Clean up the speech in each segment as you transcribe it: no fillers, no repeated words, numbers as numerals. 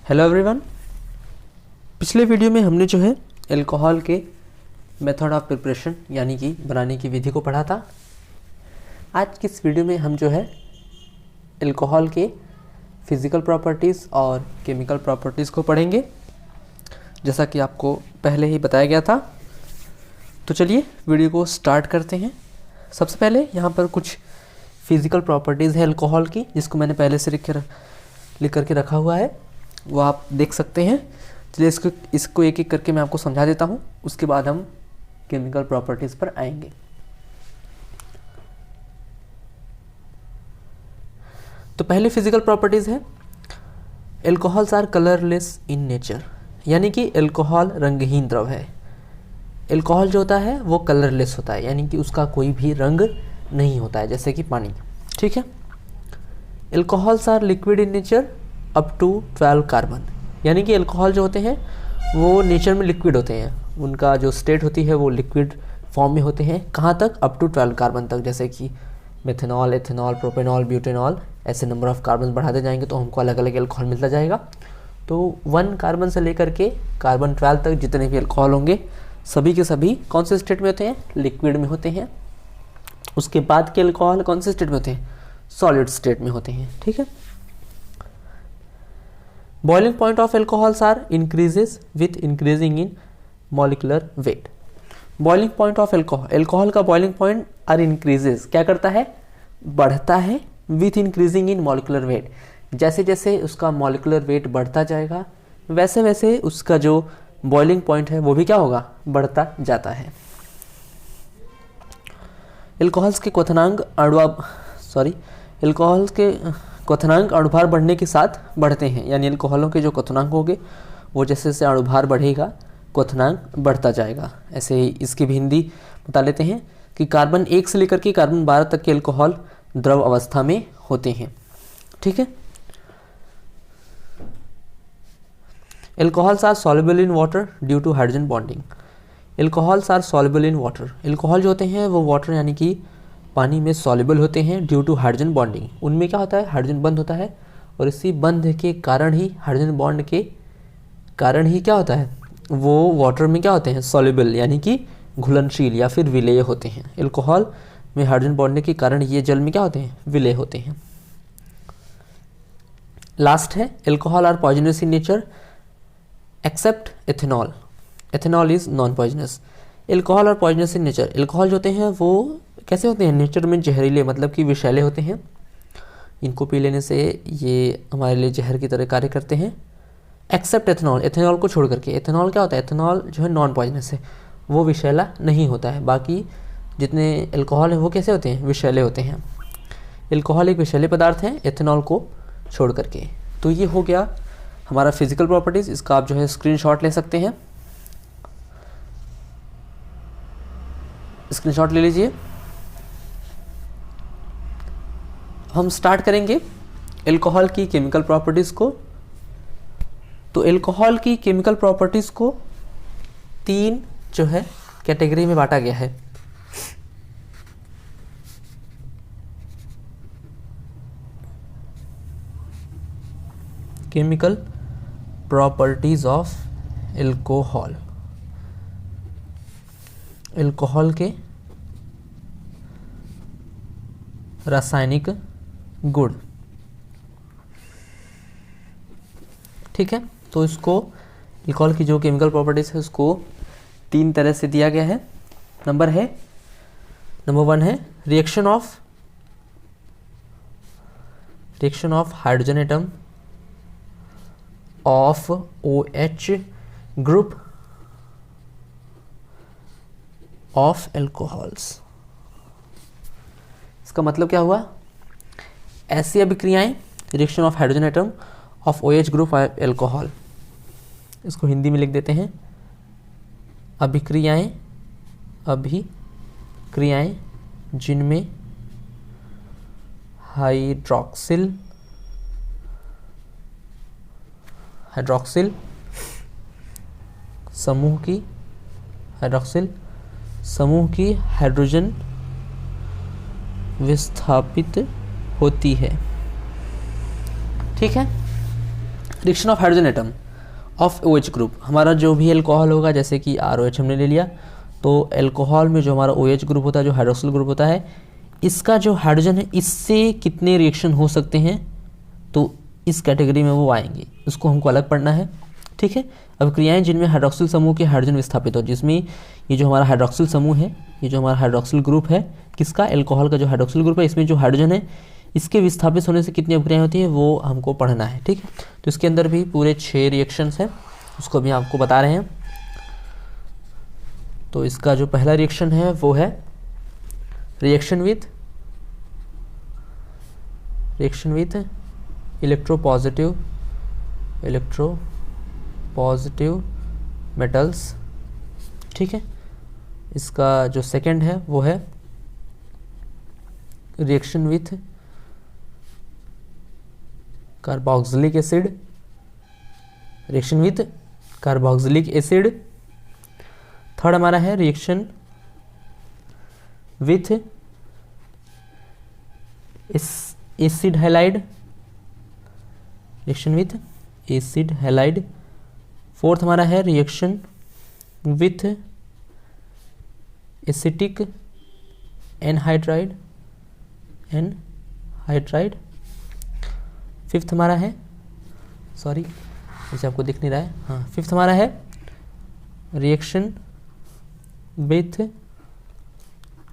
Hello everyone. पिछले video में हमने जो है अल्कोहल के मेथड ऑफ प्रिपरेशन यानी कि बनाने की विधि को पढ़ा था। आज की इस वीडियो में हम जो है अल्कोहल के फिज़िकल प्रॉपर्टीज़ और केमिकल प्रॉपर्टीज़ को पढ़ेंगे, जैसा कि आपको पहले ही बताया गया था। तो चलिए वीडियो को स्टार्ट करते हैं। सबसे पहले यहाँ पर कुछ फिज़िकल प्रॉपर्टीज़ है अल्कोहल की, जिसको मैंने पहले से लिख करके रखा हुआ है, वो आप देख सकते हैं। चलिए इसको एक एक करके मैं आपको समझा देता हूँ, उसके बाद हम केमिकल प्रॉपर्टीज़ पर आएंगे। तो पहले फिजिकल प्रॉपर्टीज़ है alcohols are colourless in nature, यानी कि अल्कोहल रंगहीन द्रव है। अल्कोहल जो होता है वो कलरलेस होता है, यानी कि उसका कोई भी रंग नहीं होता है, जैसे कि पानी। ठीक है। Alcohols are liquid in nature up to 12 carbon, यानी कि अल्कोहल जो होते हैं वो नेचर में लिक्विड होते हैं, उनका जो स्टेट होती है वो लिक्विड फॉर्म में होते हैं। कहाँ तक? अप टू 12 कार्बन तक, जैसे कि मेथनॉल, एथेनॉल, प्रोपेनॉल, ब्यूटेनॉल, ऐसे नंबर ऑफ कार्बन बढ़ाते जाएंगे तो हमको अलग अलग अल्कोहल मिलता जाएगा। तो 1 कार्बन से लेकर के कार्बन 12 तक जितने भी अल्कोहल होंगे सभी के सभी कौन से स्टेट में होते हैं? लिक्विड में होते हैं। उसके बाद के अल्कोहल कौन से स्टेट में होते हैं? सॉलिड स्टेट में होते हैं। ठीक है। Boiling point of alcohols are increases with increasing in molecular weight. Boiling point of alcohol का बॉइलिंग पॉइंट आर इंक्रीजेज क्या करता है? बढ़ता है with increasing in molecular weight. जैसे जैसे उसका मॉलिक्यूलर वेट बढ़ता जाएगा वैसे वैसे उसका जो बॉइलिंग पॉइंट है वो भी क्या होगा? बढ़ता जाता है। अल्कोहल्स के क्वथनांक अणुभार बढ़ने के साथ बढ़ते हैं, यानी अल्कोहलों के जो क्वथनांक होंगे वो जैसे जैसे अणुभार बढ़ेगा क्वथनांक बढ़ता जाएगा। ऐसे ही इसकी भी हिंदी बता लेते हैं कि कार्बन 1 से लेकर के कार्बन 12 तक के अल्कोहल द्रव अवस्था में होते हैं। ठीक है। Alcohols are soluble in water due to hydrogen bonding. Alcohols are soluble in water. Alcohol जो होते हैं वो वाटर यानी कि पानी में सॉल्युबल होते हैं ड्यू टू हाइड्रोजन बॉन्डिंग। उनमें क्या होता है? हाइड्रोजन बंध होता है, और इसी बंध के कारण ही, हाइड्रोजन बॉन्ड के कारण ही क्या होता है? वो वाटर में क्या होते हैं? सॉल्युबल, यानी कि घुलनशील या फिर विलेय होते हैं। अल्कोहल में हाइड्रोजन बॉन्ड के कारण ये जल में क्या होते हैं? विलेय होते हैं। लास्ट है alcohol are poisonous in nature except ethanol. Ethanol is non poisonous. Alcohol are poisonous in nature. Alcohol जो होते हैं वो कैसे होते हैं? नेचर में जहरीले, मतलब कि विषैले होते हैं। इनको पी लेने से ये हमारे लिए जहर की तरह कार्य करते हैं। एक्सेप्ट एथेनॉल, एथेनॉल को छोड़ करके। एथेनॉल क्या होता है? एथेनॉल जो है नॉन पॉइजनस है, वो विषैला नहीं होता है। बाकी जितने अल्कोहल हैं वो कैसे होते हैं? विषैले होते हैं। अल्कोहल एक विषैले पदार्थ है एथेनॉल को छोड़ करके। तो ये हो गया हमारा फिजिकल प्रॉपर्टीज़। इसका आप जो है स्क्रीनशॉट ले सकते हैं, स्क्रीनशॉट ले लीजिए। हम स्टार्ट करेंगे अल्कोहल की केमिकल प्रॉपर्टीज़ को। तो अल्कोहल की केमिकल प्रॉपर्टीज़ को 3 जो है कैटेगरी में बांटा गया है। Chemical properties of alcohol. Alcohol के रासायनिक गुण। ठीक है। तो इसको अल्कोहल की जो केमिकल प्रॉपर्टीज है उसको 3 तरह से दिया गया है। नंबर 1 है reaction of hydrogen atom of OH group of alcohols. इसका मतलब क्या हुआ? ऐसी अभिक्रियाएं, reaction of hydrogen atom of OH group of alcohol, इसको हिंदी में लिख देते हैं अभिक्रियाएं जिनमें हाइड्रोक्सिल समूह की हाइड्रोजन विस्थापित होती है। ठीक है। Reaction of hydrogen atom of OH group, हमारा जो भी एल्कोहल होगा, जैसे कि ROH हमने ले लिया, तो एल्कोहल में जो हमारा OH ग्रुप होता है, जो हाइड्रोक्सिल ग्रुप होता है, इसका जो हाइड्रोजन है इससे कितने रिएक्शन हो सकते हैं, तो इस कैटेगरी में वो आएंगे, उसको हमको अलग पढ़ना है। ठीक है, अब क्रियाएं जिनमें हाइड्रोक्सिल समूह के हाइड्रोजन विस्थापित हो, जिसमें ये जो हमारा हाइड्रोक्सिल समूह है, ये जो हमारा हाइड्रोक्सिल ग्रुप है, किसका, एल्कोहल का जो हाइड्रोक्सिल ग्रुप है, इसमें जो हाइड्रोजन है इसके विस्थापित होने से कितनी अभिक्रियाएं होती है वो हमको पढ़ना है। ठीक है, तो इसके अंदर भी पूरे 6 रिएक्शंस हैं, उसको भी आपको बता रहे हैं। तो इसका जो पहला रिएक्शन है वो है रिएक्शन विथ इलेक्ट्रोपॉजिटिव मेटल्स। ठीक है, इसका जो सेकंड है वो है reaction with carboxylic acid. Third हमारा है reaction with acid halide. Fourth हमारा है reaction with acetic anhydride. Fifth हमारा है, सॉरी इसे आपको दिख नहीं रहा है, हाँ, फिफ्थ हमारा है रिएक्शन विथ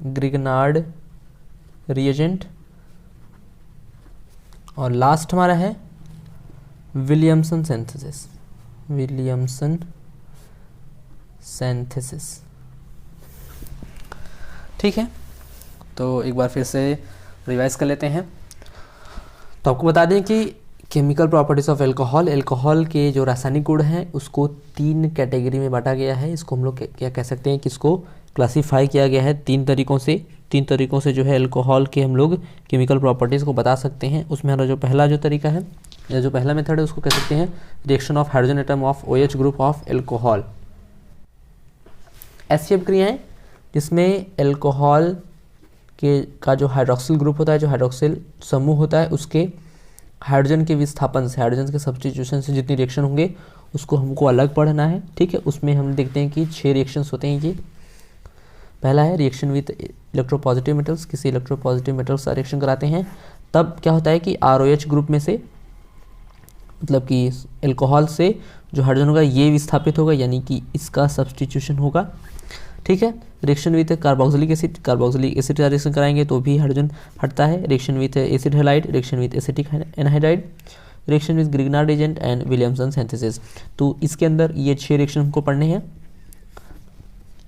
ग्रिगनार्ड रिएजेंट। और लास्ट हमारा है विलियमसन सिंथेसिस। ठीक है, तो एक बार फिर से रिवाइज कर लेते हैं। तो आपको बता दें कि केमिकल प्रॉपर्टीज ऑफ एल्कोहल के जो रासायनिक गुण हैं उसको 3 कैटेगरी में बांटा गया है। इसको हम लोग क्या कह सकते हैं कि इसको क्लासीफाई किया गया है 3 तरीकों से जो है एल्कोहल के हम लोग केमिकल प्रॉपर्टीज़ को बता सकते हैं। उसमें हमारा जो पहला जो तरीका है या जो पहला मेथड है उसको कह सकते हैं reaction of hydrogen atom of OH group of alcohol. ऐसी अभिक्रियाएं जिसमें एल्कोहल का जो हाइड्रोक्सिल ग्रुप होता है, जो हाइड्रोक्सिल समूह होता है, उसके हाइड्रोजन के विस्थापन से, हाइड्रोजन के सब्स्टिट्यूशन से जितनी रिएक्शन होंगे उसको हमको अलग पढ़ना है। ठीक है, उसमें हम देखते हैं कि 6 रिएक्शंस होते हैं। ये पहला है रिएक्शन विथ इलेक्ट्रोपॉजिटिव मेटल्स, किसी इलेक्ट्रोपॉजिटिव मेटल्स का रिएक्शन कराते हैं, तब क्या होता है कि ROH ग्रुप में से, मतलब कि एल्कोहल से जो हाइड्रोजन होगा ये विस्थापित होगा, यानी कि इसका सब्स्टिट्यूशन होगा। ठीक है, रिएक्शन विथ कार्बोक्सिलिक एसिड का रिएक्शन कराएंगे तो भी हाइड्रोजन हटता है। Reaction with acid halide, reaction with acetic anhydride, reaction with Grignard agent and Williamson synthesis. तो इसके अंदर ये 6 रिएक्शन हमको पढ़ने हैं।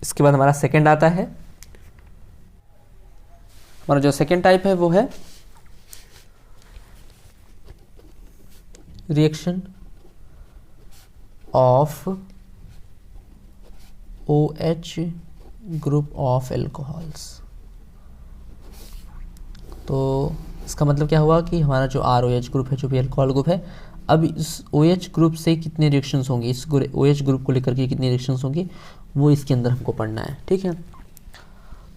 इसके बाद हमारा सेकंड आता है, हमारा जो सेकंड टाइप है वो है reaction of OH group of alcohols. तो इसका मतलब क्या हुआ कि हमारा जो ROH ग्रुप है, जो भी एल्कोहल ग्रुप है, अब इस OH ग्रुप से कितने रिएक्शंस होंगे, इस OH ग्रुप को लेकर के कितने रिएक्शंस होंगे वो इसके अंदर हमको पढ़ना है। ठीक है,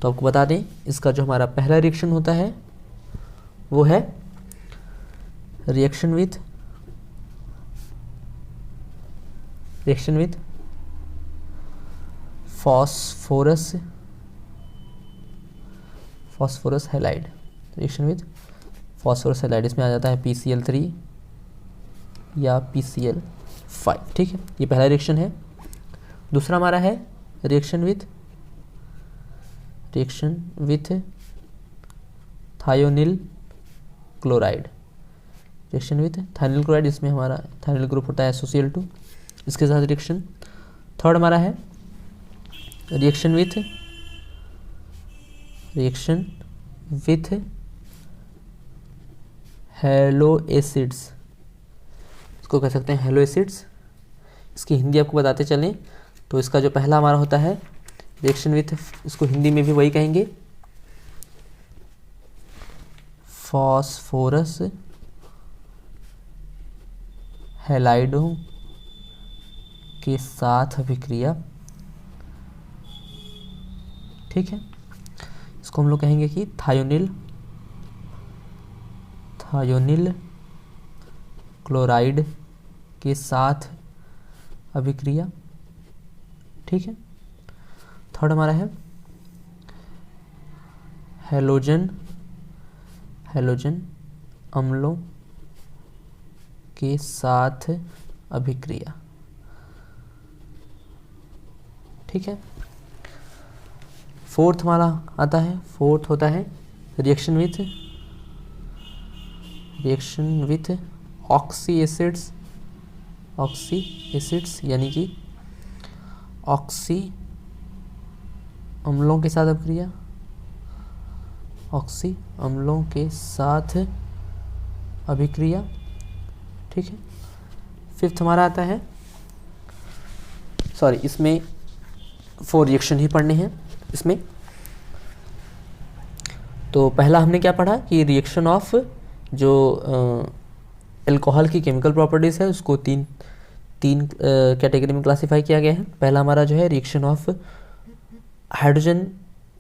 तो आपको बता दें इसका जो हमारा पहला रिएक्शन होता है वो है reaction with phosphorus halide. Reaction with phosphorus halide, इसमें आ जाता है PCl3 या PCl5। ठीक है, ये पहला रिएक्शन है। दूसरा हमारा है reaction with thionyl chloride. Reaction with thionyl chloride, इसमें हमारा थायोनिल ग्रुप होता है SOCl2, इसके साथ रिएक्शन। थर्ड हमारा है रिएक्शन विथ हेलो एसिड्स, इसको कह सकते हैं हेलो एसिड्स। इसकी हिंदी आपको बताते चलें तो इसका जो पहला हमारा होता है रिएक्शन विथ, इसको हिंदी में भी वही कहेंगे, फॉस्फोरस हैलाइडों के साथ अभिक्रिया। ठीक है, इसको हम लोग कहेंगे कि थायोनिल क्लोराइड के साथ अभिक्रिया। ठीक है। थर्ड हमारा है हैलोजन अम्लों के साथ अभिक्रिया। ठीक है। फोर्थ हमारा आता है, फोर्थ होता है रिएक्शन विथ ऑक्सी एसिड्स यानी कि ऑक्सी अम्लों के साथ अभिक्रिया, ऑक्सी अम्लों के साथ अभिक्रिया। ठीक है। फिफ्थ हमारा आता है, सॉरी इसमें 4 रिएक्शन ही पढ़ने हैं इसमें। तो पहला हमने क्या पढ़ा कि रिएक्शन ऑफ जो अल्कोहल की केमिकल प्रॉपर्टीज़ है उसको तीन कैटेगरी में क्लासिफाई किया गया है। पहला हमारा जो है reaction of hydrogen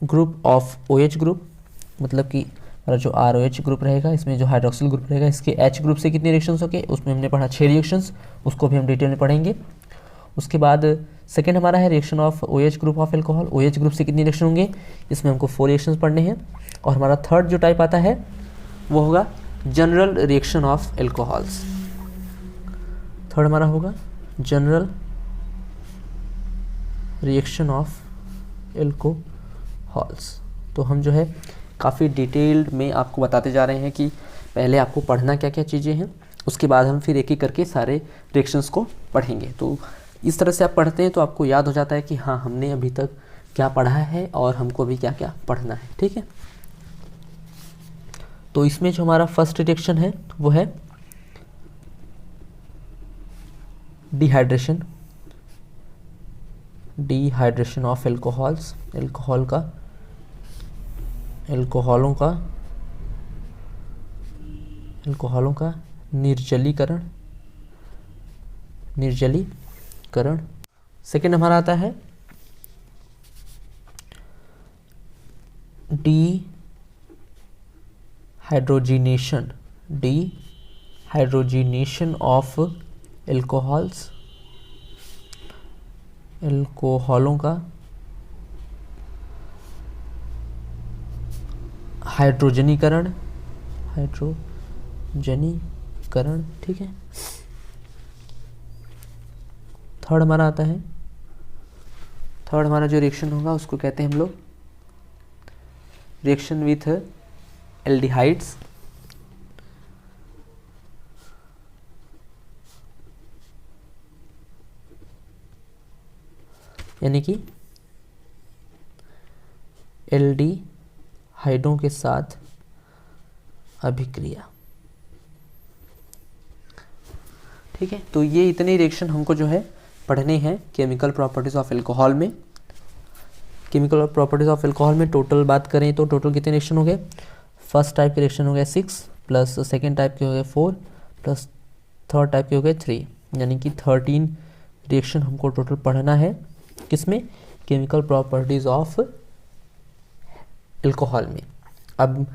group of OH group, मतलब कि हमारा जो ROH ग्रुप रहेगा इसमें जो हाइड्रोक्सिल ग्रुप रहेगा इसके H ग्रुप से कितने रिएक्शंस होंगे, उसमें हमने पढ़ा 6 रिएक्शंस, उसको भी हम डिटेल में पढ़ेंगे। उसके बाद सेकेंड हमारा है reaction of OH group of alcohol, OH group से कितने रिएक्शन होंगे, इसमें हमको 4 रिएक्शंस पढ़ने हैं। और हमारा थर्ड जो टाइप आता है वो होगा general reaction of alcohols. Third हमारा होगा जनरल रिएक्शन ऑफ एल्कोहल्स। तो हम जो है काफ़ी डिटेल्ड में आपको बताते जा रहे हैं कि पहले आपको पढ़ना क्या क्या चीज़ें हैं, उसके बाद हम फिर एक एक करके सारे रिएक्शंस को पढ़ेंगे। तो इस तरह से आप पढ़ते हैं तो आपको याद हो जाता है कि हाँ हमने अभी तक क्या पढ़ा है और हमको भी क्या क्या पढ़ना है। ठीक है। तो इसमें जो हमारा फर्स्ट रिएक्शन है वो है डिहाइड्रेशन ऑफ एल्कोहल्स, एल्कोहलों का निर्जलीकरण। सेकेंड हमारा आता है डिहाइड्रोजिनेशन ऑफ एल्कोहलों का हाइड्रोजनीकरण। ठीक है। थर्ड हमारा आता है, थर्ड हमारा जो रिएक्शन होगा उसको कहते हैं हम लोग रिएक्शन विथ एल्डिहाइड्स। यानी कि एल्डिहाइडों के साथ अभिक्रिया। ठीक है। तो ये इतने रिएक्शन हमको जो है पढ़ने हैं केमिकल प्रॉपर्टीज ऑफ एल्कोहल में। केमिकल प्रॉपर्टीज ऑफ एल्कोहल में टोटल बात करें तो टोटल कितने रिएक्शन हो गए, फर्स्ट टाइप के रिएक्शन हो गए 6 प्लस सेकेंड टाइप के हो गए 4 प्लस थर्ड टाइप के हो गए 3, यानी कि 13 रिएक्शन हमको टोटल पढ़ना है किसमें, केमिकल प्रॉपर्टीज ऑफ एल्कोहल में। अब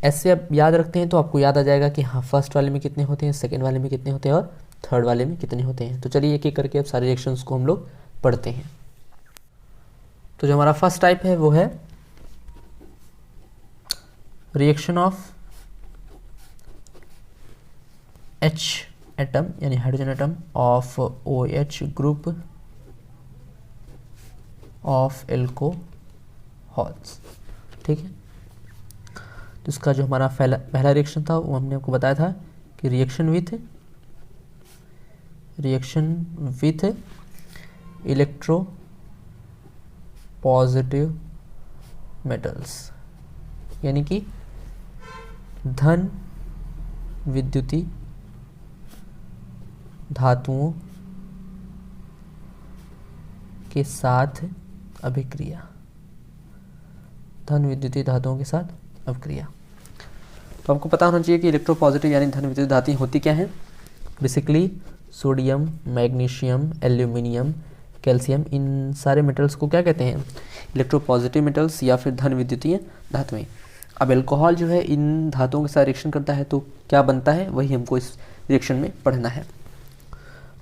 ऐसे अब याद रखते हैं तो आपको याद आ जाएगा कि हाँ फर्स्ट वाले में कितने होते हैं, सेकेंड वाले में कितने होते हैं और थर्ड वाले में कितने होते हैं। तो चलिए एक एक करके अब सारे रिएक्शंस को हम लोग पढ़ते हैं। तो जो हमारा फर्स्ट टाइप है वो है रिएक्शन ऑफ H एटम यानी hydrogen atom of OH group of alcohols. ठीक है। तो इसका जो हमारा पहला रिएक्शन था वो हमने आपको बताया था कि reaction with electro positive metals, यानी कि धन विद्युतीय धातुओं के साथ अभिक्रिया। धन विद्युतीय धातुओं के साथ अभिक्रिया। तो आपको पता होना चाहिए कि इलेक्ट्रोपॉजिटिव यानी धन विद्युतीय धातुएं होती क्या हैं। Basically sodium, magnesium, aluminium, calcium, इन सारे मेटल्स को क्या कहते हैं, इलेक्ट्रोपॉजिटिव मेटल्स या फिर धन विद्युतीय धातुएं। अब एल्कोहल जो है इन धातुओं के साथ रिएक्शन करता है तो क्या बनता है, वही हमको इस रिएक्शन में पढ़ना है।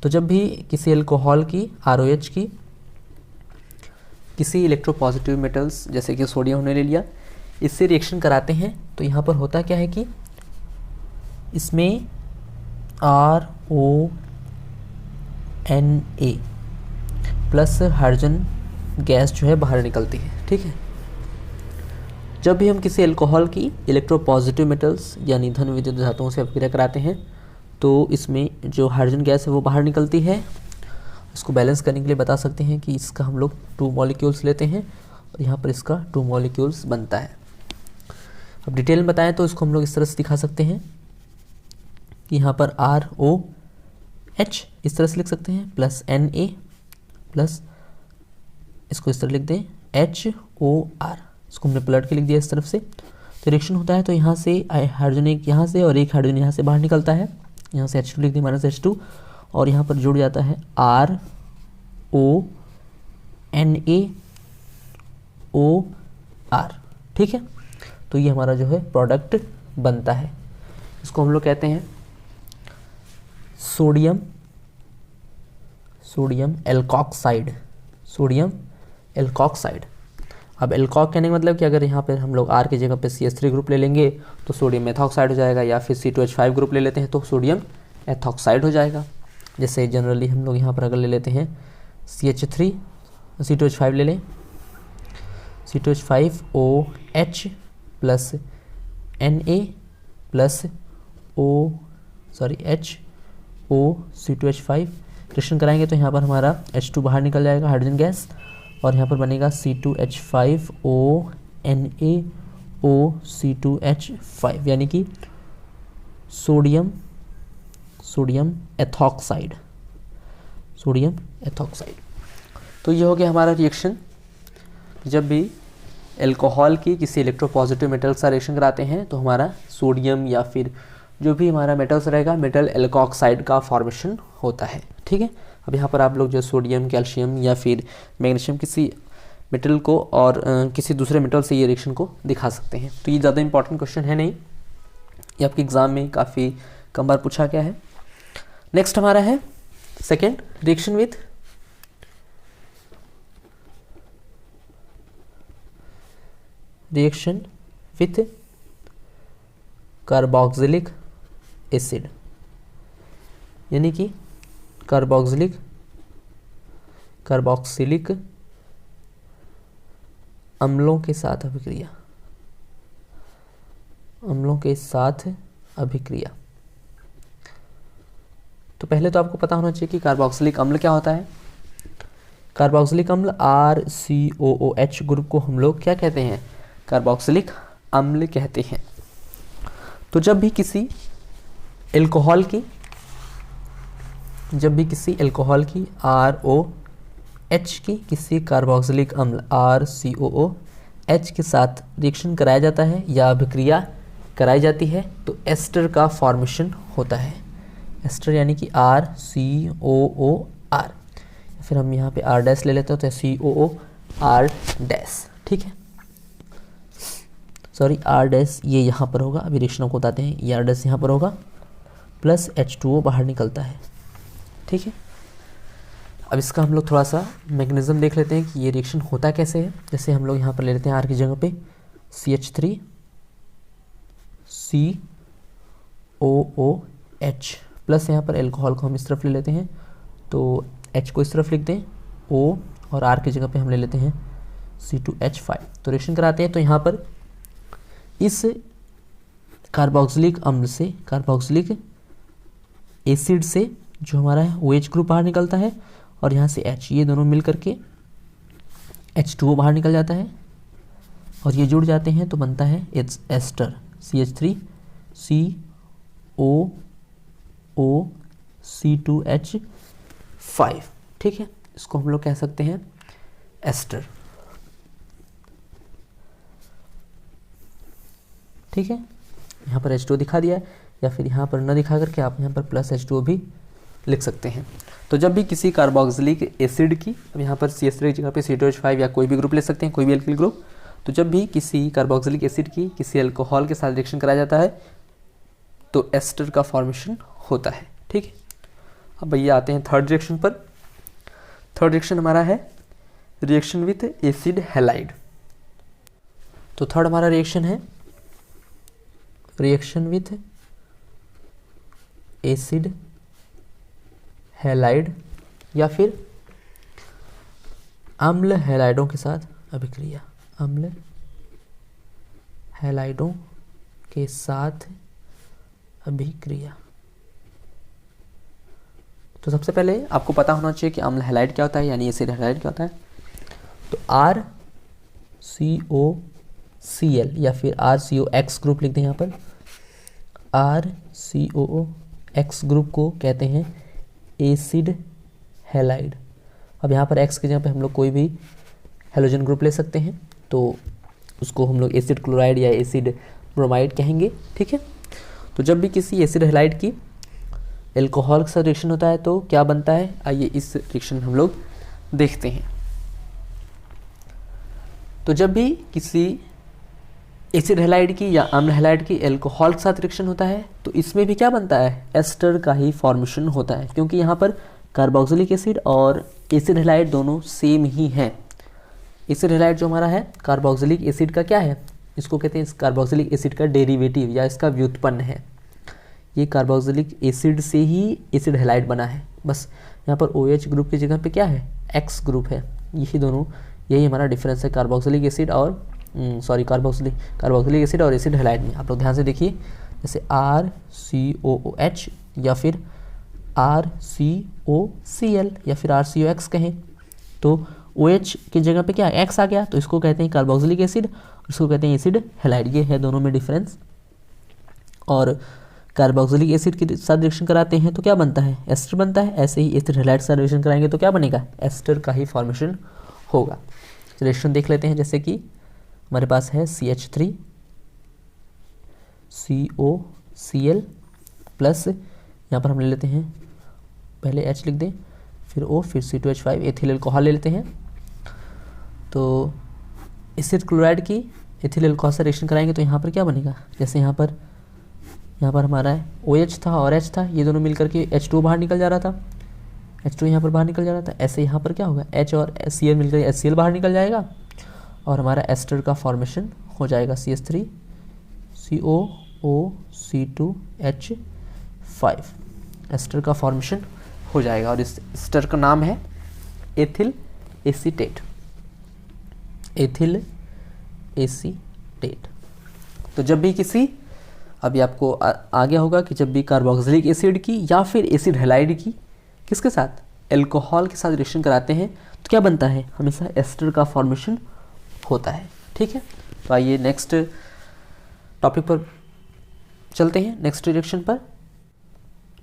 तो जब भी किसी अल्कोहल की ROH की किसी इलेक्ट्रोपॉजिटिव मेटल्स जैसे कि सोडियम हमने ले लिया, इससे रिएक्शन कराते हैं तो यहाँ पर होता क्या है कि इसमें RONA प्लस हाइड्रोजन गैस जो है बाहर निकलती है। ठीक है, जब भी हम किसी अल्कोहल की इलेक्ट्रोपॉजिटिव मेटल्स यानी धन विद्युत धातुओं से अपक्रिया कराते हैं तो इसमें जो हाइड्रोजन गैस है वो बाहर निकलती है। इसको बैलेंस करने के लिए बता सकते हैं कि इसका हम लोग 2 मॉलिक्यूल्स लेते हैं और यहाँ पर इसका 2 मॉलिक्यूल्स बनता है। अब डिटेल में बताएं तो इसको हम लोग इस तरह से दिखा सकते हैं कि यहाँ पर ROH इस तरह से लिख सकते हैं प्लस Na प्लस इसको इस तरह लिख दें HOR, इसको हमने पलट के लिख दिया इस तरफ से। तो रिएक्शन होता है तो यहाँ से हाइड्रोजन एक यहाँ से और एक हाइड्रोजन यहाँ से बाहर निकलता है, यहाँ से H2 लिख दी -H2 और यहाँ पर जुड़ जाता है RONaOR। ठीक है, तो ये हमारा जो है प्रोडक्ट बनता है। इसको हम लोग कहते हैं सोडियम एल्कोक्साइड। अब एल्कोक कहने का मतलब कि अगर यहाँ पे हम लोग R की जगह पे CH3 ग्रुप ले लेंगे तो सोडियम मेथॉक्साइड हो जाएगा, या फिर C2H5 ग्रुप ले लेते हैं तो सोडियम एथॉक्साइड हो जाएगा। जैसे जनरली हम लोग यहाँ पर अगर ले लेते हैं CH3 C2H5 ले लें, C2H5OH plus Na plus HO C2H5 reaction कराएंगे तो यहाँ पर हमारा H2 बाहर निकल जाएगा हाइड्रोजन गैस और यहाँ पर बनेगा C2H5O NaO C2H5 यानी कि सोडियम एथॉक्साइड। तो ये हो गया हमारा रिएक्शन। जब भी अल्कोहल की किसी इलेक्ट्रोपॉजिटिव मेटल का रिएक्शन कराते हैं तो हमारा सोडियम या फिर जो भी हमारा मेटल्स रहेगा मेटल एल्कोक्साइड का फॉर्मेशन होता है। ठीक है, अब यहाँ पर आप लोग जो सोडियम, कैल्शियम या फिर मैग्नीशियम किसी मेटल को और किसी दूसरे मेटल से ये रिएक्शन को दिखा सकते हैं। तो ये ज़्यादा इंपॉर्टेंट क्वेश्चन है नहीं, ये आपके एग्जाम में काफ़ी कम बार पूछा गया है। नेक्स्ट हमारा है second, reaction with carboxylic acid, यानी कि कार्बोक्सिलिक अम्लों के साथ अभिक्रिया। तो पहले तो आपको पता होना चाहिए कि कार्बोक्सिलिक अम्ल क्या होता है। कार्बोक्सिलिक अम्ल RCOOH ग्रुप को हम लोग क्या कहते हैं, कार्बोक्सिलिक अम्ल कहते हैं। तो जब भी किसी अल्कोहल की ROH की किसी कार्बोक्सिलिक अम्ल RCOOH के साथ रिएक्शन कराया जाता है या अभिक्रिया कराई जाती है तो एस्टर का फॉर्मेशन होता है। एस्टर यानी कि RCOOR, फिर हम यहाँ पे R' ले लेते हैं तो COOR'। ठीक है, सॉरी R' ये यहाँ पर होगा, अभी रिएक्शन को बताते हैं। ये R' यहाँ पर होगा प्लस H2O बाहर निकलता है। ठीक है, अब इसका हम लोग थोड़ा सा मैकेनिज्म देख लेते हैं कि ये रिएक्शन होता कैसे है। जैसे हम लोग यहाँ पर ले लेते हैं R की जगह पे CH3 COOH प्लस यहाँ पर अल्कोहल को हम इस तरफ ले लेते हैं तो H को इस तरफ लिख दें O और R की जगह पे हम ले लेते हैं C2H5। तो रिएक्शन कराते हैं तो यहाँ पर इस कार्बोक्सिलिक अम्ल से, कार्बोक्सिलिक एसिड से जो हमारा है OH ग्रुप बाहर निकलता है और यहाँ से H, ये दोनों मिल करके H2O बाहर निकल जाता है और ये जुड़ जाते हैं तो बनता है एस्टर CH3 COO C2H5। ठीक है, इसको हम लोग कह सकते हैं एस्टर। ठीक है, यहाँ पर H2O दिखा दिया है, या फिर यहाँ पर न दिखा करके आप यहाँ पर प्लस H2O भी लिख सकते हैं। तो जब भी किसी कार्बोक्सिलिक एसिड की, अब यहाँ पर CH3 की जगह पे C2H5 या कोई भी ग्रुप ले सकते हैं, कोई भी एल्किल ग्रुप। तो जब भी किसी कार्बोक्सिलिक एसिड की किसी अल्कोहल के साथ रिएक्शन कराया जाता है तो एस्टर का फॉर्मेशन होता है। ठीक है, अब भैया आते हैं थर्ड रिएक्शन पर। थर्ड रिएक्शन हमारा है रिएक्शन विथ एसिड हैलाइड। तो थर्ड हमारा रिएक्शन है रिएक्शन विथ एसिड हैलाइड या फिर अम्ल हैलाइडों के साथ अभिक्रिया। अम्ल हैलाइडों के साथ अभिक्रिया। तो सबसे पहले आपको पता होना चाहिए कि अम्ल हैलाइड क्या होता है, यानी एसिड हैलाइड क्या होता है। तो RCOCl या फिर RCOX ग्रुप लिखते हैं यहाँ पर। RCOX ग्रुप को कहते हैं एसिड हैलाइड। अब यहाँ पर X की जगह पे हम लोग कोई भी हेलोजन ग्रुप ले सकते हैं, तो उसको हम लोग एसिड क्लोराइड या एसिड ब्रोमाइड कहेंगे, ठीक है। तो जब भी किसी एसिड हैलाइड की एल्कोहल के साथ रिएक्शन होता है तो क्या बनता है, आइए इस रिएक्शन में हम लोग देखते हैं। तो जब भी किसी एसिड हैलाइड की या अम्ल हैलाइड की एल्कोहल के साथ रिएक्शन होता है तो इसमें भी क्या बनता है, एस्टर का ही फॉर्मेशन होता है, क्योंकि यहाँ पर कार्बोक्सिलिक एसिड और एसिड हैलाइड दोनों सेम ही हैं। एसिड हैलाइड जो हमारा है कार्बोक्सिलिक एसिड का क्या है, इसको कहते हैं इस कार्बोक्सिलिक एसिड का डेरिवेटिव या इसका व्युत्पन्न है। ये कार्बोक्सिलिक एसिड से ही एसिड हैलाइड बना है। बस यहाँ पर OH ग्रुप की जगह पे क्या है, X ग्रुप है। यही दोनों, यही हमारा डिफरेंस है कार्बोक्सिलिक एसिड और कार्बोक्सिलिक एसिड और एसिड हैलाइड में। आप लोग ध्यान से देखिए, जैसे RCOOH या फिर RCOCl या फिर RCOX कहें तो OH की जगह पे क्या X आ गया, तो इसको कहते हैं कार्बोक्सिलिक एसिड, इसको कहते हैं एसिड हैलाइड। ये है दोनों में डिफरेंस। और कार्बोक्सिलिक एसिड के साथ रिएक्शन कराते हैं तो क्या बनता है, एस्टर बनता है। ऐसे ही एसिड हैलाइड के साथ रिएक्शन कराएंगे तो क्या बनेगा, एस्टर का ही फॉर्मेशन होगा। रिएक्शन देख लेते हैं, जैसे कि हमारे पास है CH3 COCl प्लस यहाँ पर हम ले लेते हैं, पहले H लिख दें फिर O फिर C2H5 एथिल एल्कोहल ले लेते हैं। तो एसिड क्लोराइड की एथिल एल्कोहल से रिएक्शन कराएंगे तो यहाँ पर क्या बनेगा, जैसे यहाँ पर हमारा है OH था और H था, ये दोनों मिलकर के H2 बाहर निकल जा रहा था, H2 यहाँ पर बाहर निकल जा रहा था। ऐसे यहाँ पर क्या होगा, H और Cl मिलकर HCl बाहर निकल जाएगा और हमारा एस्टर का फॉर्मेशन हो जाएगा CH3 COOC2H5 एस्टर का फॉर्मेशन हो जाएगा। और इस एस्टर का नाम है एथिल एसीटेट। Ethyl acetate. तो जब भी किसी, अभी आपको आ गया होगा कि जब भी कार्बोक्सिलिक एसिड की या फिर एसिड हैलाइड की किसके साथ, एल्कोहल के साथ रिएक्शन कराते हैं तो क्या बनता है, हमेशा एस्टर का फॉर्मेशन होता है, ठीक है। तो आइए नेक्स्ट टॉपिक पर चलते हैं, नेक्स्ट रिएक्शन पर।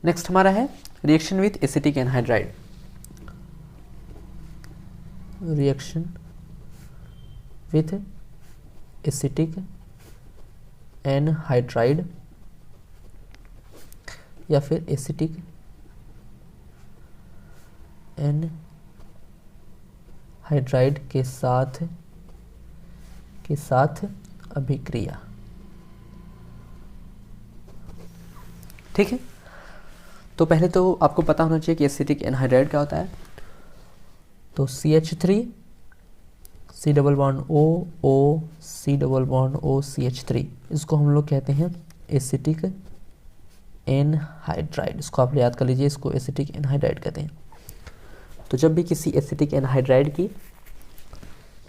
नेक्स्ट हमारा है reaction with acetic anhydride. Reaction with acetic anhydride या फिर एसिटिक एनहाइड्राइड के साथ अभिक्रिया, ठीक है। तो पहले तो आपको पता होना चाहिए कि एसिटिक एनहाइड्राइड क्या होता है। तो CH3 C double bond O C double bond O CH3, इसको हम लोग कहते हैं एसिटिक एनहाइड्राइड। इसको आप याद कर लीजिए, इसको एसिटिक एनहाइड्राइड कहते हैं। तो जब भी किसी एसिटिक एनहाइड्राइड की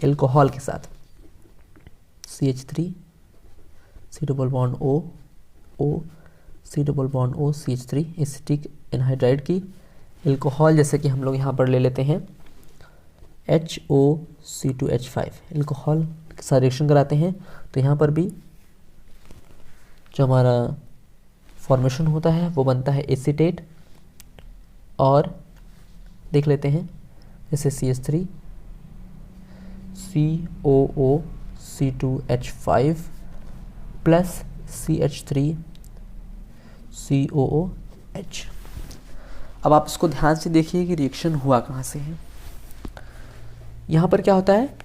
एल्कोहल के साथ CH3 C double bond O C double bond O CH3 acetic anhydride की एल्कोहल, जैसे कि हम लोग यहाँ पर ले लेते हैं HOC2H5 एल्कोहल के साथ रिएक्शन कराते हैं तो यहाँ पर भी जो हमारा फॉर्मेशन होता है वो बनता है एसीटेट। और देख लेते हैं, जैसे CH3 COOC2H5 plus CH3 COOH। अब आप इसको ध्यान से देखिए कि रिएक्शन हुआ कहाँ से है। यहाँ पर क्या होता है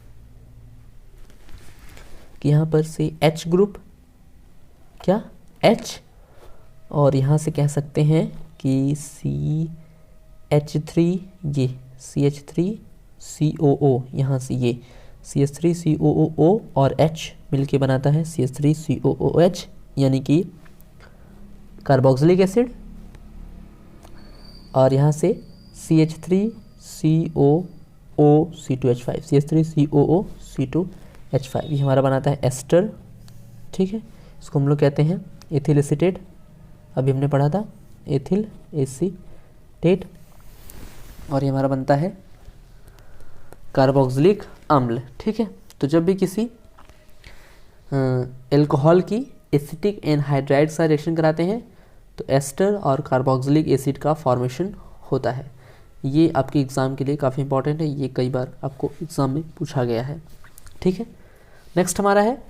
कि यहाँ पर से H ग्रुप, क्या H, और यहाँ से कह सकते हैं कि H3 ये CH3COO, यहाँ से ये CH3COOO और H मिलके बनाता है CH3COOH, यानी कि कार्बोक्सिलिक एसिड। और यहाँ से CH3COOC2H5, CH3COOC2H5 ये हमारा बनाता है एस्टर। ठीक है, इसको हम लोग कहते हैं एथिल एसीटेट। अभी हमने पढ़ा था एथिल एसीटेट। और ये हमारा बनता है कार्बोक्सिलिक अम्ल। ठीक है, तो जब भी किसी एल्कोहल की एसिटिक एनहाइड्राइड का रिएक्शन कराते हैं तो एस्टर और कार्बोक्सिलिक एसिड का फॉर्मेशन होता है। ये आपके एग्ज़ाम के लिए काफ़ी इंपॉर्टेंट है, ये कई बार आपको एग्ज़ाम में पूछा गया है। ठीक है, नेक्स्ट हमारा है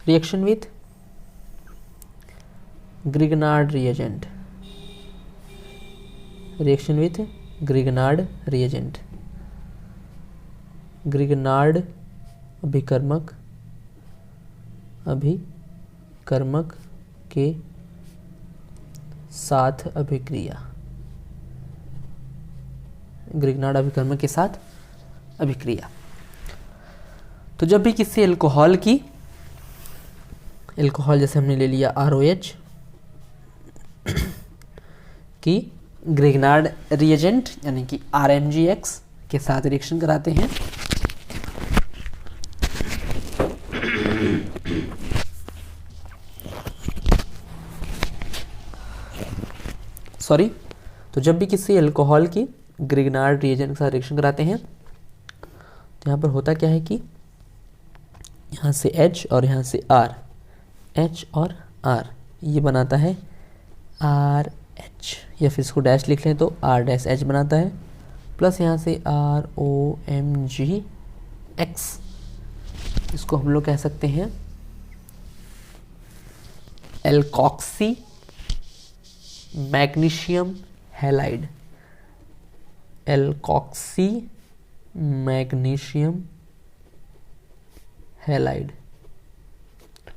reaction with Grignard reagent. Reaction with Grignard reagent. Grignard अभिकर्मक के साथ अभिक्रिया। ग्रिगनार्ड अभिकर्मक के साथ अभिक्रिया। तो जब भी किसी एल्कोहल जैसे हमने ले लिया ROH की ग्रिगनार्ड रिएजेंट यानी कि RMGX के साथ रिएक्शन कराते हैं तो जब भी किसी एल्कोहल की ग्रिगनार्ड रिएजेंट के साथ रिएक्शन कराते हैं तो यहाँ पर होता क्या है कि यहाँ से H और यहाँ से R, H और R ये बनाता है RH, या फिर इसको डैश लिख लें तो R-H बनाता है, प्लस यहाँ से ROMGX, इसको हम लोग कह सकते हैं alkoxy magnesium halide. Alkoxy magnesium halide.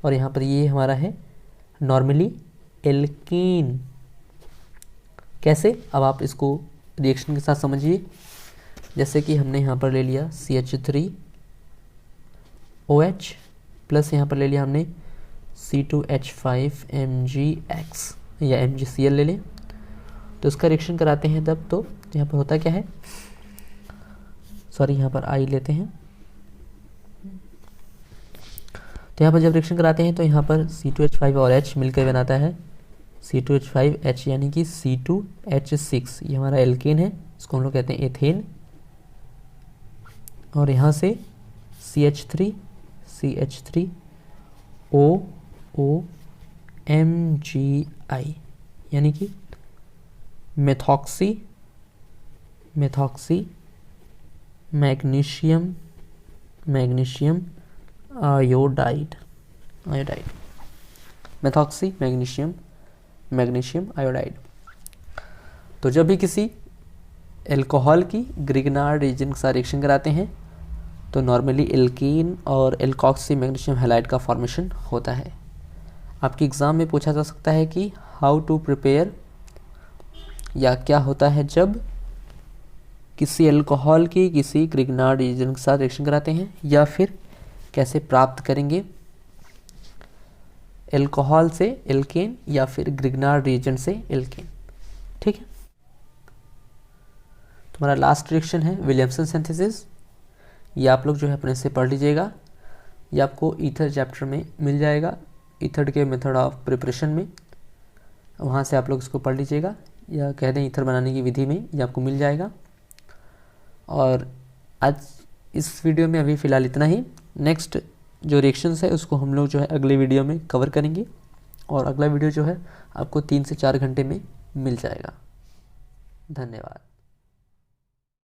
और यहाँ पर ये हमारा है नॉर्मली एल्कीन। कैसे, अब आप इसको रिएक्शन के साथ समझिए। जैसे कि हमने यहाँ पर ले लिया CH3OH प्लस यहाँ पर ले लिया हमने C2H5MgX या MgCl ले लें, तो इसका रिएक्शन कराते हैं तब तो यहाँ पर होता क्या है, यहाँ पर I लेते हैं। तो यहाँ पर जब रिएक्शन कराते हैं तो यहाँ पर C2H5 और H मिलकर बनाता है C2H5H यानी कि C2H6, ये हमारा एल्केन है, इसको हम लोग कहते हैं एथेन। और यहाँ से CH3OMgI यानी कि methoxy magnesium iodide. Methoxy magnesium iodide. तो जब भी किसी एल्कोहल की ग्रिगनार्ड रिएजेंट के साथ रिएक्शन कराते हैं तो नॉर्मली एल्कीन और एल्कोक्सी मैग्नीशियम हैलाइड का फॉर्मेशन होता है। आपके एग्ज़ाम में पूछा जा सकता है कि हाउ टू प्रिपेयर, या क्या होता है जब किसी एल्कोहल की किसी ग्रिगनार्ड रिएजेंट के साथ रिएक्शन कराते हैं, या फिर कैसे प्राप्त करेंगे एल्कोहल से एल्केन या फिर ग्रिगनार्ड रिएजेंट से एल्केन। ठीक है, तुम्हारा लास्ट रिएक्शन है विलियमसन सिंथेसिस। ये आप लोग जो है अपने से पढ़ लीजिएगा, ये आपको ईथर चैप्टर में मिल जाएगा, ईथर के मेथड ऑफ प्रिपरेशन में, वहाँ से आप लोग इसको पढ़ लीजिएगा, या कह दें ईथर बनाने की विधि में ये आपको मिल जाएगा। और आज इस वीडियो में अभी फ़िलहाल इतना ही। नेक्स्ट जो रिएक्शंस है उसको हम लोग जो है अगले वीडियो में कवर करेंगे, और अगला वीडियो जो है आपको 3 से 4 घंटे में मिल जाएगा। धन्यवाद।